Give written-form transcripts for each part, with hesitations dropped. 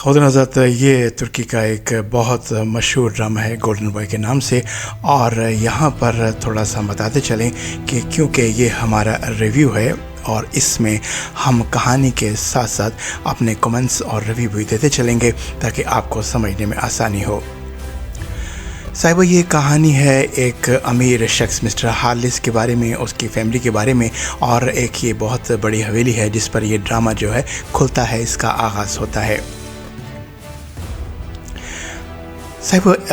खुदा नज़ात ये तुर्की का एक बहुत मशहूर ड्रामा है गोल्डन बॉय के नाम से। और यहाँ पर थोड़ा सा हम बताते चलें कि क्योंकि ये हमारा रिव्यू है और इसमें हम कहानी के साथ साथ अपने कमेंट्स और रिव्यू भी देते चलेंगे ताकि आपको समझने में आसानी हो। साहिबा, ये कहानी है एक अमीर शख्स मिस्टर हालिस के बारे में, उसकी फैमिली के बारे में, और एक ये बहुत बड़ी हवेली है जिस पर ये ड्रामा जो है खुलता है, इसका आगाज़ होता है। साहिब,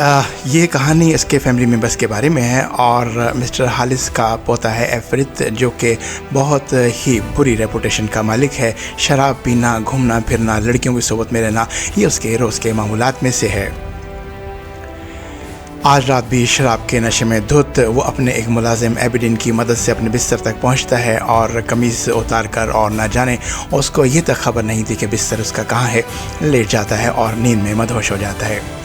ये कहानी इसके फैमिली मेम्बर्स के बारे में है और मिस्टर हालिस का पोता है एफरित, जो कि बहुत ही बुरी रेपुटेशन का मालिक है। शराब पीना, घूमना फिरना, लड़कियों की सोबत में रहना, ये उसके रोज़ के मामूलात में से है। आज रात भी शराब के नशे में धुत वो अपने एक मुलाजिम एबिडिन की मदद से अपने बिस्तर तक पहुंचता है और कमीज़ उतार कर, और ना जाने उसको ये तक खबर नहीं थी कि बिस्तर उसका कहाँ है, लेट जाता है और नींद में मदहोश हो जाता है।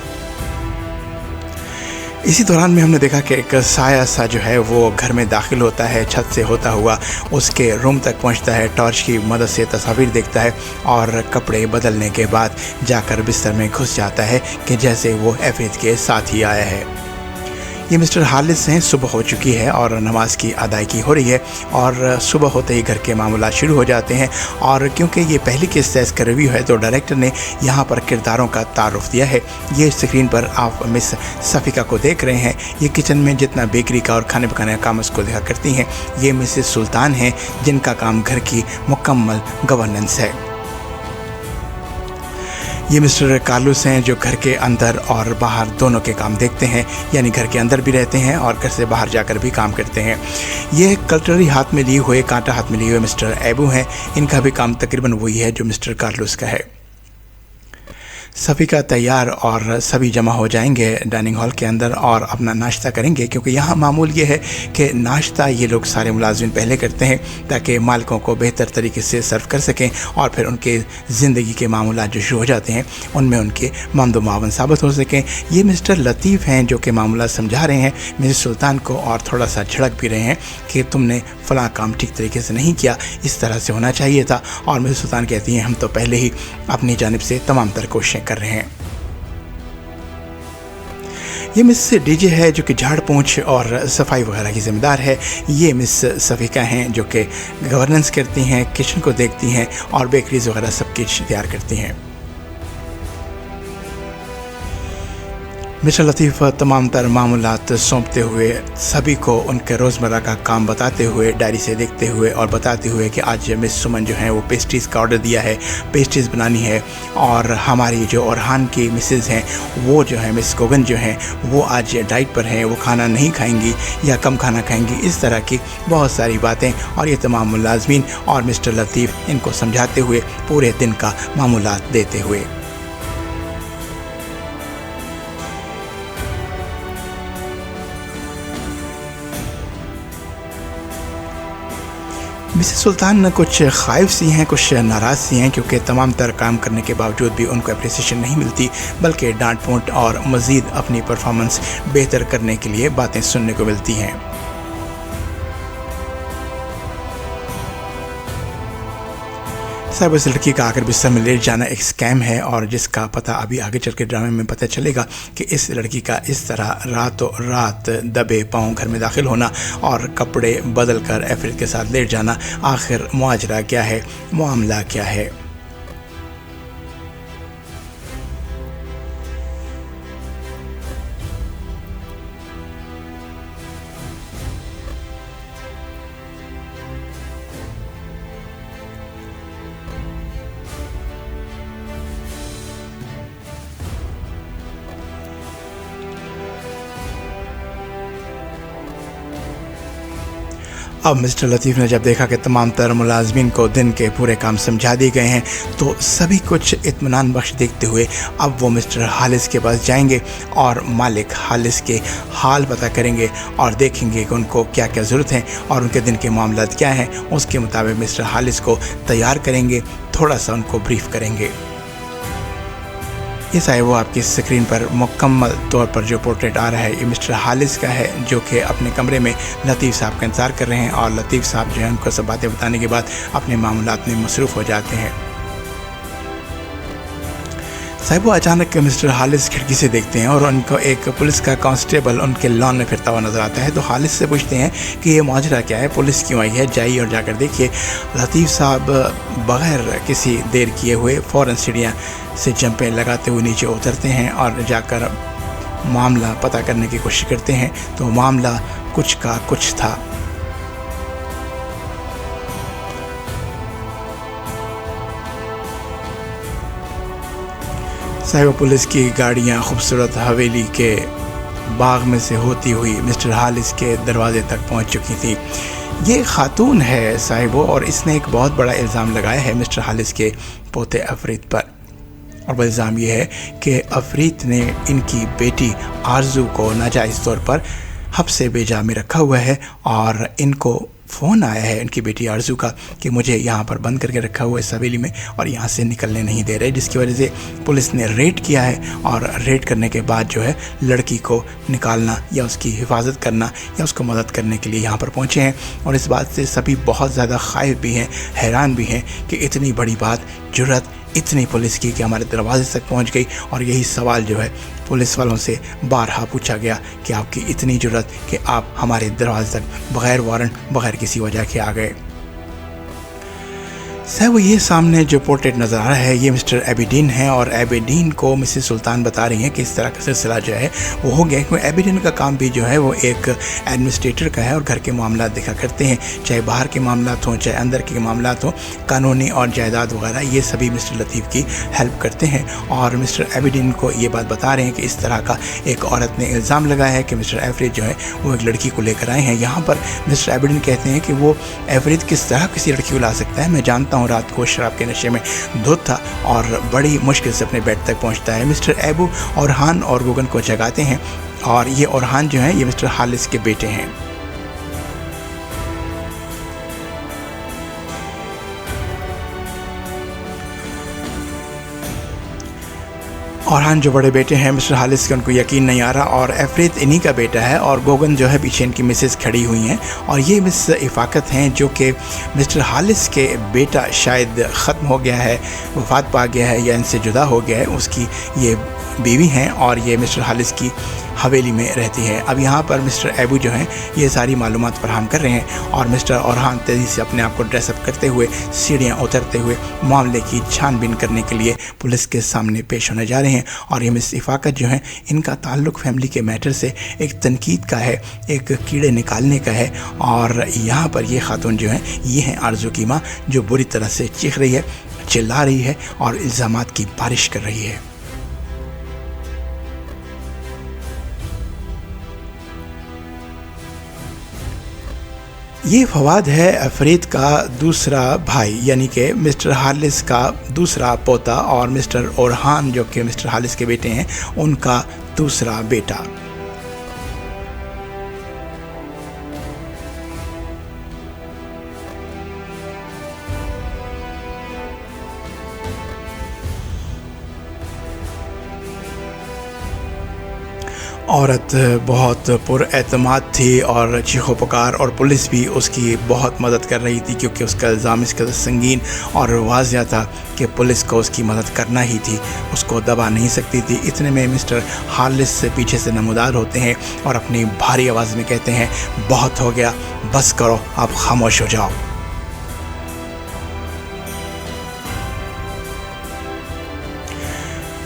इसी दौरान में हमने देखा कि एक साया सा जो है वो घर में दाखिल होता है, छत से होता हुआ उसके रूम तक पहुंचता है, टॉर्च की मदद से तस्वीर देखता है और कपड़े बदलने के बाद जाकर बिस्तर में घुस जाता है कि जैसे वो एफरित के साथ ही आया है। ये मिस्टर हालिस हैं। सुबह हो चुकी है और नमाज की अदायगी हो रही है और सुबह होते ही घर के मामला शुरू हो जाते हैं। और क्योंकि ये पहली किस्त है, इसका रिव्यू है, तो डायरेक्टर ने यहाँ पर किरदारों का तारुफ दिया है। ये स्क्रीन पर आप मिस सफ़िका को देख रहे हैं। ये किचन में जितना बेकरी का और खाने पकाने का काम उसको देखा करती हैं। ये मिसेस सुल्तान हैं जिनका काम घर की मुकम्मल गवर्नेंस है। ये मिस्टर कार्लोस हैं जो घर के अंदर और बाहर दोनों के काम देखते हैं, यानी घर के अंदर भी रहते हैं और घर से बाहर जाकर भी काम करते हैं। ये कटलरी हाथ में लिए हुए, कांटा हाथ में लिए हुए मिस्टर एबू हैं। इनका भी काम तकरीबन वही है जो मिस्टर कार्लोस का है। सफ़िका तैयार और सभी जमा हो जाएंगे डाइनिंग हॉल के अंदर और अपना नाश्ता करेंगे, क्योंकि यहाँ मामूल ये है कि नाश्ता ये लोग सारे मुलाजिम पहले करते हैं ताकि मालिकों को बेहतर तरीके से सर्व कर सकें और फिर उनके ज़िंदगी के मामूलात जो शुरू हो जाते हैं उनमें उनके ममदो मावन साबित हो सकें। ये मिस्टर लतीफ़ हैं जो कि मामूला समझा रहे हैं मिसेस सुल्तान को और थोड़ा सा झड़क भी रहे हैं कि तुमने फ़लाँ काम ठीक तरीके से नहीं किया, इस तरह से होना चाहिए था। और मिसेस सुल्तान कहती हैं हम तो पहले ही अपनी जानिब से तमाम तर कोशिशें कर रहे हैं। ये मिस डीजे है जो कि झाड़ पोंछ और सफाई वगैरह की ज़िम्मेदार है। ये मिस सफ़िका हैं जो कि गवर्नेंस करती हैं, किचन को देखती हैं और बेकरीज वगैरह सब कुछ तैयार करती हैं। मिस्टर लतीफ़ तमाम तर मामूलात सौंपते हुए सभी को उनके रोज़मर्रा का काम बताते हुए, डायरी से देखते हुए और बताते हुए कि आज मिस सुमन जो है वो पेस्ट्रीज़ का ऑर्डर दिया है, पेस्ट्रीज़ बनानी है। और हमारी जो ओरहान की मिसेज़ हैं वो जो है मिस गोगन जो हैं वो आज डाइट पर हैं, वो खाना नहीं खाएंगी या कम खाना खाएंगी। इस तरह की बहुत सारी बातें और ये तमाम मुलाजमीन और मिस्टर लतीफ़ इनको समझाते हुए पूरे दिन का मामूलात देते हुए। मिसेस सुल्तान कुछ खाइफ सी हैं, कुछ नाराज़ सी हैं, क्योंकि तमाम तर काम करने के बावजूद भी उनको अप्रिसिएशन नहीं मिलती, बल्कि डांट पोंट और मज़ीद अपनी परफॉर्मेंस बेहतर करने के लिए बातें सुनने को मिलती हैं। साहब, इस लड़की का आकर बिस्तर में लेट जाना एक स्कैम है और जिसका पता अभी आगे चल के ड्रामे में पता चलेगा कि इस लड़की का इस तरह रातों रात दबे पाँव घर में दाखिल होना और कपड़े बदल कर एफरित के साथ लेट जाना, आखिर मुआजरा क्या है, मामला क्या है। अब मिस्टर लतीफ़ ने जब देखा कि तमाम तर मुलाजमीन को दिन के पूरे काम समझा दिए गए हैं तो सभी कुछ इत्मीनान बख्श देखते हुए अब वो मिस्टर हालिस के पास जाएंगे और मालिक हालिस के हाल पता करेंगे और देखेंगे कि उनको क्या क्या ज़रूरत है और उनके दिन के मामलात क्या हैं। उसके मुताबिक मिस्टर हालिस को तैयार करेंगे, थोड़ा सा उनको ब्रीफ करेंगे। ये साहिब वो आपकी स्क्रीन पर मुकम्मल तौर पर जो पोर्ट्रेट आ रहा है ये मिस्टर हालिस का है, जो कि अपने कमरे में लतीफ़ साहब का इंतज़ार कर रहे हैं और लतीफ़ साहब जो है उनको सब बातें बताने के बाद अपने मामलात में मसरूफ़ हो जाते हैं। साहब वो अचानक मिस्टर हालिस खिड़की से देखते हैं और उनको एक पुलिस का कांस्टेबल उनके लॉन में फिरता हुआ नज़र आता है। तो हालिस से पूछते हैं कि ये माजरा क्या है, पुलिस क्यों आई है, जाइए और जाकर देखिए। लतीफ़ साहब बग़ैर किसी देर किए हुए फ़ौरन सीढ़ियाँ से जंपें लगाते हुए नीचे उतरते हैं और जाकर मामला पता करने की कोशिश करते हैं। तो मामला कुछ का कुछ था। साहिब पुलिस की गाड़ियाँ खूबसूरत हवेली के बाग में से होती हुई मिस्टर हालिस के दरवाजे तक पहुंच चुकी थी। ये खातून है साहिबो और इसने एक बहुत बड़ा इल्ज़ाम लगाया है मिस्टर हालिस के पोते अफरीद पर। और वह इल्ज़ाम ये है कि अफरीद ने इनकी बेटी आरजू को नाजायज़ तौर पर हब्से बेजा में रखा हुआ है और इनको फ़ोन आया है इनकी बेटी आरजू का कि मुझे यहाँ पर बंद करके रखा हुआ है इस हवेली में और यहाँ से निकलने नहीं दे रहे, जिसकी वजह से पुलिस ने रेड किया है। और रेड करने के बाद जो है लड़की को निकालना या उसकी हिफाजत करना या उसको मदद करने के लिए यहाँ पर पहुँचे हैं। और इस बात से सभी बहुत ज़्यादा खाइफ भी हैं, हैरान भी हैं कि इतनी बड़ी बात, जुर्रत इतनी पुलिस की कि हमारे दरवाजे तक पहुँच गई। और यही सवाल जो है पुलिस वालों से बारहा पूछा गया कि आपकी इतनी जुर्रत कि आप हमारे दरवाजे तक बग़ैर वारंट, बग़ैर किसी वजह के आ गए। साहब ये सामने जो पोर्ट्रेट नज़र आ रहा है ये मिस्टर एबिडीन है और एबिडीन को मिसेस सुल्तान बता रही हैं कि इस तरह का सिलसिला जो है वो हो गया, क्योंकि एबिडीन का काम भी जो है वो एक एडमिनिस्ट्रेटर का है और घर के मामला देखा करते हैं, चाहे बाहर के मामला हों चाहे अंदर के मामला हों, कानूनी और जायदाद वगैरह ये सभी मिस्टर लतीफ़ की हेल्प करते हैं। और मिस्टर एबिडीन को ये बात बता रहे हैं कि इस तरह का एक औरत ने इल्ज़ाम लगाया है कि मिस्टर एफरीद जो है वो एक लड़की को लेकर आए हैं यहाँ पर। मिस्टर एबिडीन कहते हैं कि वो एफरीद किस तरह किसी लड़की को ला सकता है, मैं जानता हूँ रात को शराब के नशे में धुत था और बड़ी मुश्किल से अपने बेड तक पहुंचता है। मिस्टर एबू ओरहान और गुगन को जगाते हैं और ये ओरहान जो है ये मिस्टर हालिस के बेटे हैं। ओरहान जो बड़े बेटे हैं मिस्टर हालिस के, उनको यकीन नहीं आ रहा और एफरीद इन्हीं का बेटा है और गोगन जो है पीछे इनकी मिसेस खड़ी हुई हैं और ये मिस इफ़ाकत हैं जो कि मिस्टर हालिस के बेटा शायद ख़त्म हो गया है, वफ़ात पा गया है या इनसे जुदा हो गया है, उसकी ये बीवी हैं और ये मिस्टर हालिस की हवेली में रहती है। अब यहाँ पर मिस्टर एबू जो हैं ये सारी मालूमात फराहम कर रहे हैं और मिस्टर ओरहान तेज़ी से अपने आप को ड्रेसअप करते हुए सीढ़ियाँ उतरते हुए मामले की छानबीन करने के लिए पुलिस के सामने पेश होने जा रहे हैं। और ये मिस इफ़ाकत जो हैं इनका ताल्लुक़ फैमिली के मैटर से एक तनकीद का है, एक कीड़े निकालने का है। और यहाँ पर ये खातून जो हैं ये हैं आरज़ू की माँ, जो बुरी तरह से चीख रही है, चिल्ला रही है और इल्ज़ामात की बारिश कर रही है। ये फवाद है अफरीद का दूसरा भाई, यानी कि मिस्टर हालिस का दूसरा पोता और मिस्टर ओरहान जो कि मिस्टर हालिस के बेटे हैं उनका दूसरा बेटा। औरत बहुत पुरएतमाद थी और चीखो पुकार और पुलिस भी उसकी बहुत मदद कर रही थी क्योंकि उसका इल्ज़ाम इस कदर संगीन और वाज़िया था कि पुलिस को उसकी मदद करना ही थी, उसको दबा नहीं सकती थी। इतने में मिस्टर हालिस से पीछे से नमूदार होते हैं और अपनी भारी आवाज़ में कहते हैं, बहुत हो गया, बस करो, आप खामोश हो जाओ।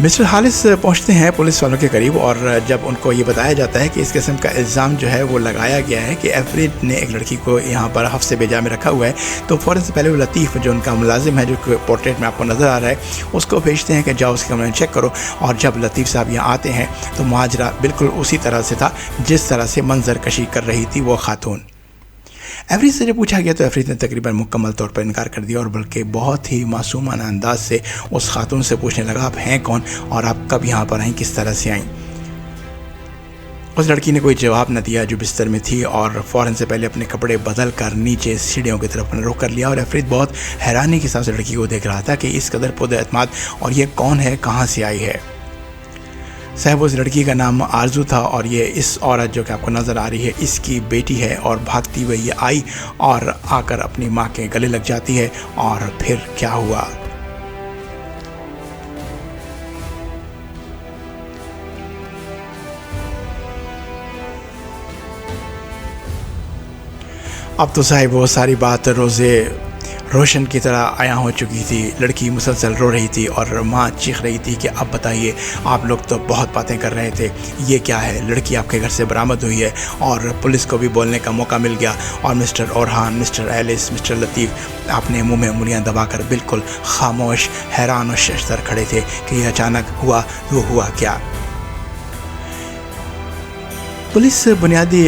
मिस्टर हालिस पहुंचते हैं पुलिस वालों के करीब और जब उनको ये बताया जाता है कि इस किस्म का इल्ज़ाम जो है वो लगाया गया है कि एफरीद ने एक लड़की को यहाँ पर हफ्से बेजा में रखा हुआ है, तो फ़ौरन से पहले वो लतीफ़ जो उनका मुलाजिम है, जो पोर्ट्रेट में आपको नज़र आ रहा है, उसको भेजते हैं कि जाओ उसके कमरे में चेक करो। और जब लतीफ़ साहब यहाँ आते हैं तो माजरा बिल्कुल उसी तरह से था जिस तरह से मंजर कशी कर रही थी वो खातून। एफरीद से जब पूछा गया तो एफरीद ने तकरीबन मुकम्मल तौर पर इनकार कर दिया और बल्कि बहुत ही मासूमाना अंदाज से उस खातून से पूछने लगा, आप हैं कौन और आप कब यहाँ पर आईं, किस तरह से आईं। उस लड़की ने कोई जवाब न दिया जो बिस्तर में थी और फ़ौरन से पहले अपने कपड़े बदल कर नीचे सीढ़ियों की तरफ रुख कर लिया। और एफरीद बहुत हैरानी के साथ लड़की को देख रहा था कि इस कदर पुरएतमाद और ये कौन है, कहाँ से आई है। साहब उस लड़की का नाम आरजू था और ये इस औरत जो कि आपको नज़र आ रही है इसकी बेटी है। और भागती हुई ये आई और आकर अपनी माँ के गले लग जाती है। और फिर क्या हुआ। अब तो साहिब वो सारी बात रोज़े रोशन की तरह आया हो चुकी थी। लड़की मुसलसल रो रही थी और माँ चीख रही थी कि अब बताइए, आप लोग तो बहुत बातें कर रहे थे, ये क्या है? लड़की आपके घर से बरामद हुई है और पुलिस को भी बोलने का मौका मिल गया। और mister Orhan, mister Ellis, mister Latif अपने मुंह में उंगलियां दबाकर बिल्कुल खामोश, हैरान और शशदर खड़े थे कि यह अचानक हुआ तो हुआ क्या। पुलिस बुनियादी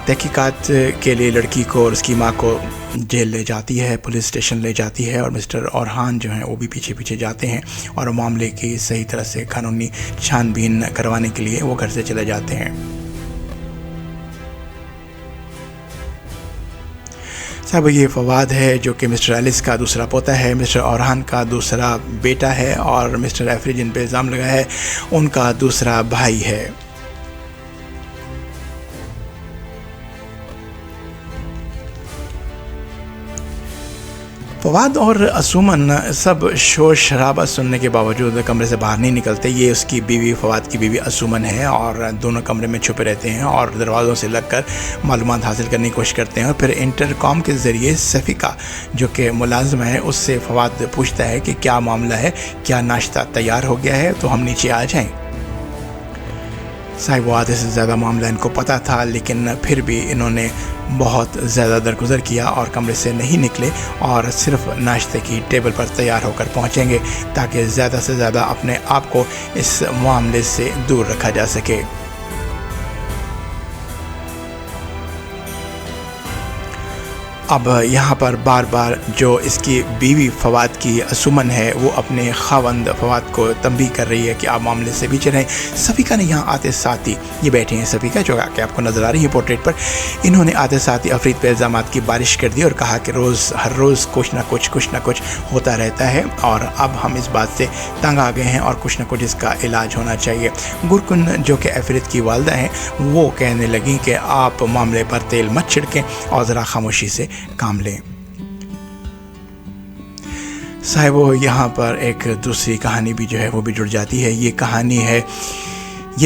तहकीकात के लिए लड़की को और उसकी माँ को जेल ले जाती है, पुलिस स्टेशन ले जाती है और मिस्टर ओरहान जो हैं वो भी पीछे पीछे जाते हैं और मामले की सही तरह से कानूनी छानबीन करवाने के लिए वो घर से चले जाते हैं। साहब ये फवाद है जो कि मिस्टर एलिस का दूसरा पोता है, मिस्टर ओरहान का दूसरा बेटा है और मिस्टर एफरी जिन पे इल्ज़ाम लगा है उनका दूसरा भाई है। फवाद और असुमन सब शोर शराबा सुनने के बावजूद कमरे से बाहर नहीं निकलते। ये उसकी बीवी, फवाद की बीवी असुमन है और दोनों कमरे में छुपे रहते हैं और दरवाज़ों से लगकर मालूमात हासिल करने की कोशिश करते हैं। और फिर इंटरकॉम के ज़रिए सफ़िका जो कि मुलाज़िम है उससे फवाद पूछता है कि क्या मामला है, क्या नाश्ता तैयार हो गया है तो हम नीचे आ जाएँ। साहिब वो आधे से ज़्यादा मामला इनको पता था, लेकिन फिर भी इन्होंने बहुत ज़्यादा दरगुजर किया और कमरे से नहीं निकले और सिर्फ नाश्ते की टेबल पर तैयार होकर पहुंचेंगे ताकि ज़्यादा से ज़्यादा अपने आप को इस मामले से दूर रखा जा सके। अब यहाँ पर बार बार जो इसकी बीवी फवाद की असुमन है वो अपने खावंद फवाद को तंबीह कर रही है कि आप मामले से पीछे रहें। सफ़िका ने यहाँ आते साथ ही, ये बैठी हैं सफ़िका जो कि आपको नज़र आ रही है पोर्ट्रेट पर, इन्होंने आते साथ ही अफरीद पे इल्ज़ामात की बारिश कर दी और कहा कि हर रोज़ कुछ ना कुछ होता रहता है और अब हम इस बात से तंग आ गए हैं और कुछ ना कुछ इसका इलाज होना चाहिए। गुरकुन जो कि अफरीद की वालदा हैं वो कहने लगी कि आप मामले पर तेल मत छिड़कें और ज़रा खामोशी से काम लें। साहिबो यहाँ पर एक दूसरी कहानी भी जो है वो भी जुड़ जाती है। ये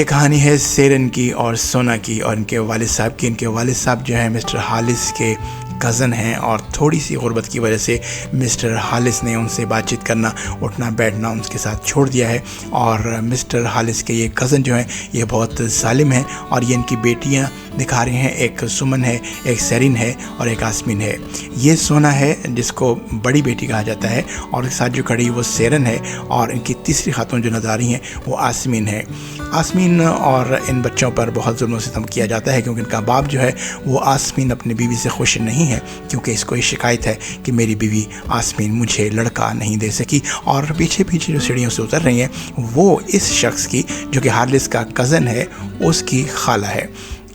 कहानी है सेरन की और सोना की और इनके वालिद साहब की। इनके वालिद साहब जो है मिस्टर हालिस के कज़न हैं और थोड़ी सी गुर्बत की वजह से मिस्टर हालिस ने उनसे बातचीत करना, उठना बैठना उनके साथ छोड़ दिया है। और मिस्टर हालिस के ये कज़न जो हैं ये बहुत जालिम हैं और ये इनकी बेटियां दिखा रहे हैं, एक सुमन है, एक सेरिन है और एक आसमीन है। ये सोना है जिसको बड़ी बेटी कहा जाता है और साथ जो खड़ी वो सेरन है और इनकी तीसरी खातून जो नज़र आ रही हैं वो आसमीन है। आसमीन और इन बच्चों पर बहुत जुल्म सितम किया जाता है क्योंकि इनका बाप जो है वो आसमीन अपनी बीवी से खुश नहीं है क्योंकि इसको ये शिकायत है कि मेरी बीवी आसमीन मुझे लड़का नहीं दे सकी। और पीछे पीछे जो सीढ़ियों से उतर रही हैं वो इस शख्स की जो कि हारिस का कज़न है उसकी खाला है।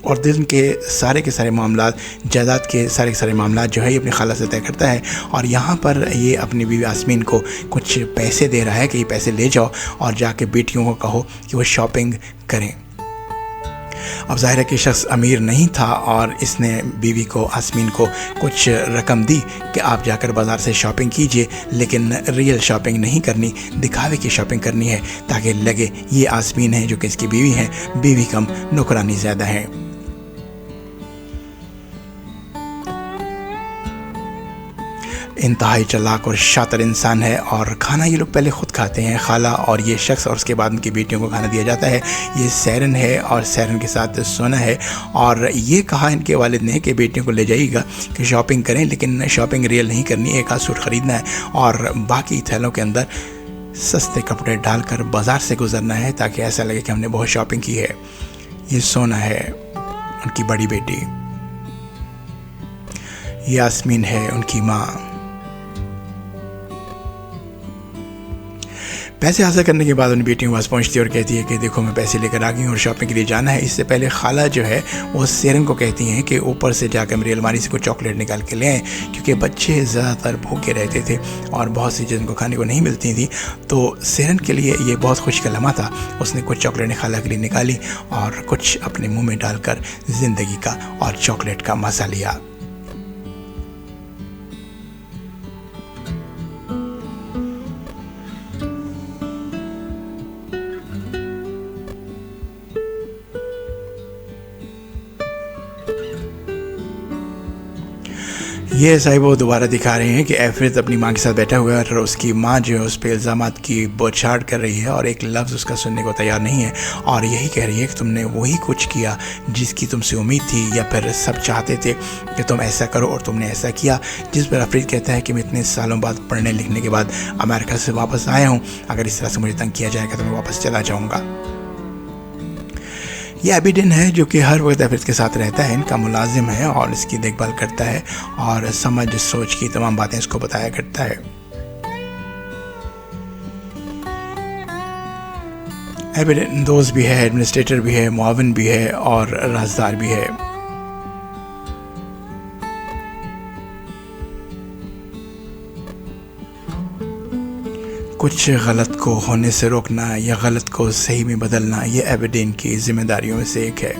और दिन के सारे मामलात, जायदाद के सारे मामलात जो है ये अपनी खाला से तय करता है। और यहाँ पर ये अपनी बीवी आसमीन को कुछ पैसे दे रहा है कि ये पैसे ले जाओ और जाके बेटियों को कहो कि वो शॉपिंग करें। अब ज़ाहिर है कि शख्स अमीर नहीं था और इसने बीवी को, आसमीन को कुछ रकम दी कि आप जाकर बाज़ार से शॉपिंग कीजिए, लेकिन रियल शॉपिंग नहीं करनी, दिखावे की शॉपिंग करनी है ताकि लगे ये आसमीन है जो कि इसकी बीवी है, बीवी कम नौकरानी ज़्यादा है। इंतहाई चालाक और शातिर इंसान है और खाना ये लोग पहले ख़ुद खाते हैं, खाला और ये शख्स, और उसके बाद उनकी बेटियों को खाना दिया जाता है। ये सैरन है और सैरन के साथ सोना है। और ये कहा इनके वालिद ने कि बेटियों को ले जाइएगा कि शॉपिंग करें, लेकिन शॉपिंग रियल नहीं करनी, एक आध सूट ख़रीदना है और बाकी थैलों के अंदर सस्ते कपड़े डालकर बाज़ार से गुजरना है ताकि ऐसा लगे कि हमने बहुत शॉपिंग की है। ये सोना है उनकी बड़ी बेटी, यास्मीन है उनकी माँ। पैसे हासिल करने के बाद उन बेटियों के पास पहुँचती है और कहती है कि देखो मैं पैसे लेकर आ गई हूँ और शॉपिंग के लिए जाना है। इससे पहले खाला जो है वो सेरन को कहती हैं कि ऊपर से जाकर मेरी अलमारी से कुछ चॉकलेट निकाल के ले आएँ, क्योंकि बच्चे ज़्यादातर भूखे रहते थे और बहुत सी चीज़ें उनको खाने को नहीं मिलती थी। तो सेरन के लिए ये बहुत खुश का लम्हा था। उसने कुछ चॉकलेट खाला के लिए निकाली और कुछ अपने मुँह में डालकर ज़िंदगी का और चॉकलेट का मज़ा लिया। ये साहिब वो दोबारा दिखा रहे हैं कि एफरित अपनी माँ के साथ बैठा हुआ है और उसकी माँ जो है उस पर इल्ज़ामात की बौछार कर रही है और एक लफ्ज़ उसका सुनने को तैयार नहीं है और यही कह रही है कि तुमने वही कुछ किया जिसकी तुमसे उम्मीद थी या फिर सब चाहते थे कि तुम ऐसा करो और तुमने ऐसा किया। जिस पर अफरीद कहता है कि मैं इतने सालों बाद पढ़ने लिखने के बाद अमेरिका से वापस आया हूँ, अगर इस तरह से मुझे तंग किया जाएगा तो मैं वापस चला जाऊँगा। ये एबिडिन है जो कि हर वक्त एफरित के साथ रहता है, इनका मुलाजिम है और इसकी देखभाल करता है और समझ सोच की तमाम बातें इसको बताया करता है। एबिडिन दोस्त भी है, एडमिनिस्ट्रेटर भी है, मुआविन भी है और राजदार भी है। कुछ गलत को होने से रोकना या गलत को सही में बदलना, ये एबिडिन की जिम्मेदारियों में से एक है।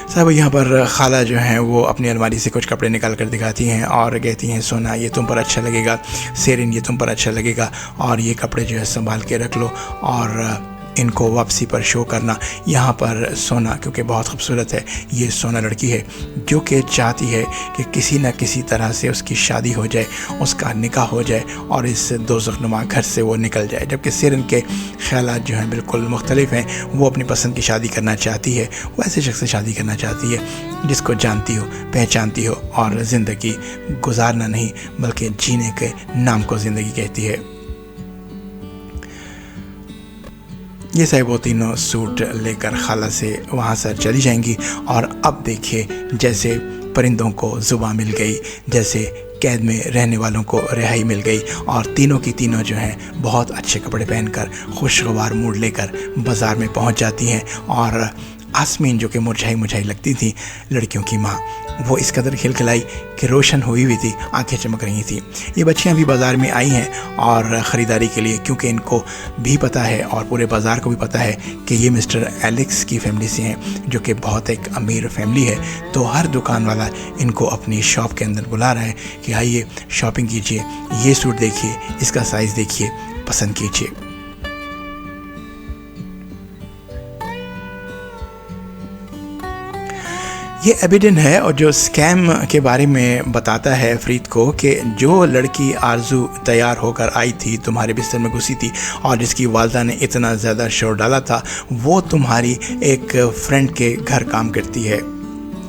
साहब यहाँ पर खाला जो हैं वो अपनी अलमारी से कुछ कपड़े निकाल कर दिखाती हैं और कहती हैं सोना ये तुम पर अच्छा लगेगा, सेरिन ये तुम पर अच्छा लगेगा और ये कपड़े जो है संभाल के रख लो और इनको वापसी पर शो करना। यहाँ पर सोना क्योंकि बहुत खूबसूरत है, ये सोना लड़की है जो कि चाहती है कि किसी न किसी तरह से उसकी शादी हो जाए, उसका निकाह हो जाए और इस दोज़खनुमा घर से वो निकल जाए। जबकि सेरिन के ख़यालात जो हैं बिल्कुल मुख्तलिफ हैं। वो अपनी पसंद की शादी करना चाहती है, वो ऐसे शख्स से शादी करना चाहती है जिसको जानती हो, पहचानती हो और ज़िंदगी गुजारना नहीं बल्कि जीने के नाम को ज़िंदगी कहती है। ये साहब वो तीनों सूट लेकर खाला से वहाँ से चली जाएंगी और अब देखिए जैसे परिंदों को ज़ुबान मिल गई, जैसे कैद में रहने वालों को रिहाई मिल गई और तीनों की तीनों जो हैं बहुत अच्छे कपड़े पहनकर खुशगवार मूड लेकर बाज़ार में पहुँच जाती हैं। और आसमीन जो कि मुरझाई मुरझाई लगती थी, लड़कियों की माँ, वो इस कदर खिलखिलाई कि रोशन हुई हुई थी, आंखें चमक रही थी। ये बच्चियाँ भी बाज़ार में आई हैं और ख़रीदारी के लिए, क्योंकि इनको भी पता है और पूरे बाज़ार को भी पता है कि ये मिस्टर एलेक्स की फैमिली से हैं जो कि बहुत एक अमीर फैमिली है। तो हर दुकान वाला इनको अपनी शॉप के अंदर बुला रहा है कि आइए शॉपिंग कीजिए, ये सूट देखिए, इसका साइज़ देखिए, पसंद कीजिए। ये एबिडिन है और जो स्कैम के बारे में बताता है फरीद को कि जो लड़की आरजू तैयार होकर आई थी, तुम्हारे बिस्तर में घुसी थी और जिसकी वालदा ने इतना ज़्यादा शोर डाला था, वो तुम्हारी एक फ्रेंड के घर काम करती है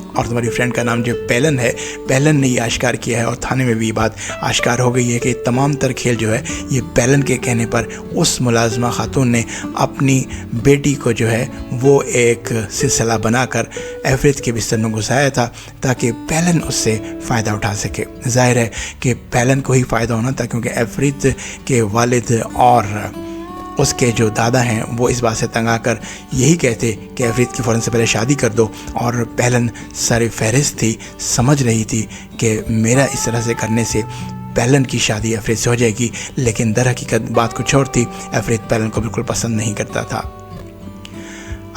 और तुम्हारी फ्रेंड का नाम जो पेलन है, पेलन ने ये आश्कार किया है और थाने में भी ये बात आश्कार हो गई है कि तमाम तर खेल जो है ये पेलन के कहने पर उस मुलाजमा खातून ने अपनी बेटी को जो है वो एक सिलसिला बनाकर एफरित के बिस्तर में घुसाया था ताकि पेलन उससे फ़ायदा उठा सके। जाहिर है कि पेलन को ही फ़ायदा होना था क्योंकि एफरित के वालिद और उसके जो दादा हैं वो इस बात से तंग आकर यही कहते कि एफरीत की फ़ौरन से पहले शादी कर दो। और पेलन सर फहरिस्त थी, समझ रही थी कि मेरा इस तरह से करने से पेलन की शादी एफरीत से हो जाएगी, लेकिन दर हकीकत बात कुछ और थी। एफरीत पेलन को बिल्कुल पसंद नहीं करता था।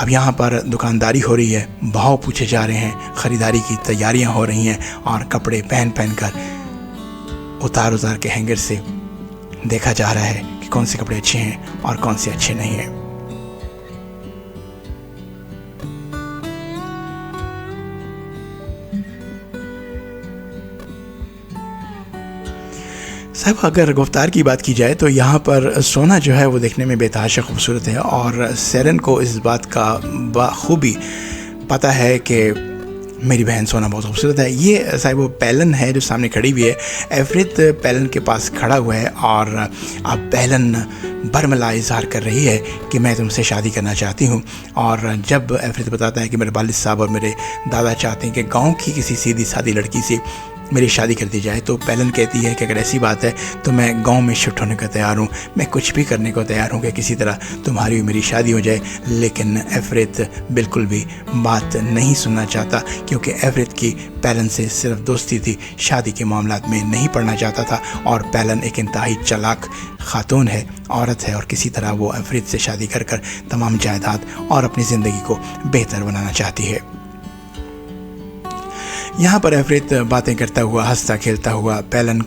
अब यहाँ पर दुकानदारी हो रही है, भाव पूछे जा रहे हैं, ख़रीदारी की तैयारियाँ हो रही हैं और कपड़े पहन पहन कर उतार के हैंगर से देखा जा रहा है कि कौन से कपड़े अच्छे हैं और कौन से अच्छे नहीं हैं। साहब अगर गुफ्तार की बात की जाए तो यहाँ पर सोना जो है वो देखने में बेतहाशा खूबसूरत है और सेरन को इस बात का बखूबी पता है कि मेरी बहन सोना बहुत खूबसूरत है। ये साहब वो पेलन है जो सामने खड़ी हुई है। एफरित पेलन के पास खड़ा हुआ है और अब पेलन बरमला इजहार कर रही है कि मैं तुमसे शादी करना चाहती हूँ। और जब एफरित बताता है कि मेरे वालिद साहब और मेरे दादा चाहते हैं कि गांव की किसी सीधी सादी लड़की से मेरी शादी कर दी जाए, तो पेलन कहती है कि अगर ऐसी बात है तो मैं गांव में शिफ्ट होने को तैयार हूँ, मैं कुछ भी करने को तैयार हूँ कि किसी तरह तुम्हारी मेरी शादी हो जाए। लेकिन एफरित बिल्कुल भी बात नहीं सुनना चाहता क्योंकि एफरित की पेलन से सिर्फ दोस्ती थी, शादी के मामलात में नहीं पड़ना चाहता था। और पेलन एक इंतहाई चालाक खातून है, औरत है और किसी तरह वो एफरित से शादी कर कर तमाम जायदाद और अपनी ज़िंदगी को बेहतर बनाना चाहती है। यहाँ पर एफरित बातें करता हुआ, हंसता खेलता हुआ पेलन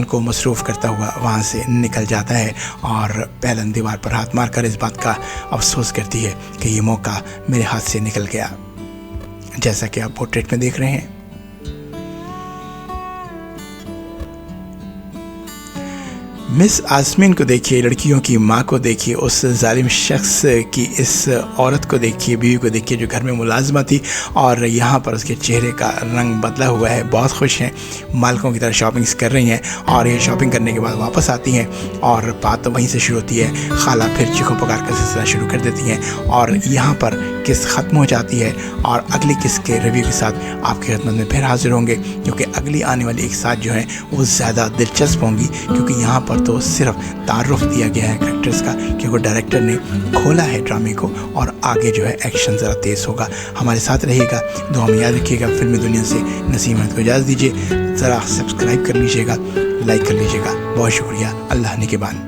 को मसरूफ़ करता हुआ वहाँ से निकल जाता है और पेलन दीवार पर हाथ मारकर इस बात का अफसोस करती है कि ये मौका मेरे हाथ से निकल गया। जैसा कि आप पोर्ट्रेट में देख रहे हैं। मिस आसमीन को देखिए, लड़कियों की माँ को देखिए, उस जालिम शख्स की इस औरत को देखिए, बीवी को देखिए जो घर में मुलाजमा थी और यहाँ पर उसके चेहरे का रंग बदला हुआ है। बहुत खुश हैं, मालकों की तरह शॉपिंग्स कर रही हैं और ये शॉपिंग करने के बाद वापस आती हैं और बात तो वहीं से शुरू होती है। खाला फिर चीखों पुकार का सिलसिला शुरू कर देती हैं और यहाँ पर किस्त ख़त्म हो जाती है और अगली किस्त के रिव्यू के साथ आपकी खिदमत में फिर हाजिर होंगे, क्योंकि अगली आने वाली एक साथ जो है वो ज़्यादा दिलचस्प होंगी, क्योंकि यहाँ पर तो सिर्फ तारुफ दिया गया है कैरेक्टर्स का, क्योंकि डायरेक्टर ने खोला है ड्रामे को और आगे जो है एक्शन ज़रा तेज़ होगा। हमारे साथ रहिएगा, दुआ में याद रखिएगा। फिल्मी दुनिया से नसीम अहमद को इजाज़त दीजिए। ज़रा सब्सक्राइब कर लीजिएगा, लाइक कर लीजिएगा। बहुत शुक्रिया। अल्लाह निगहबान।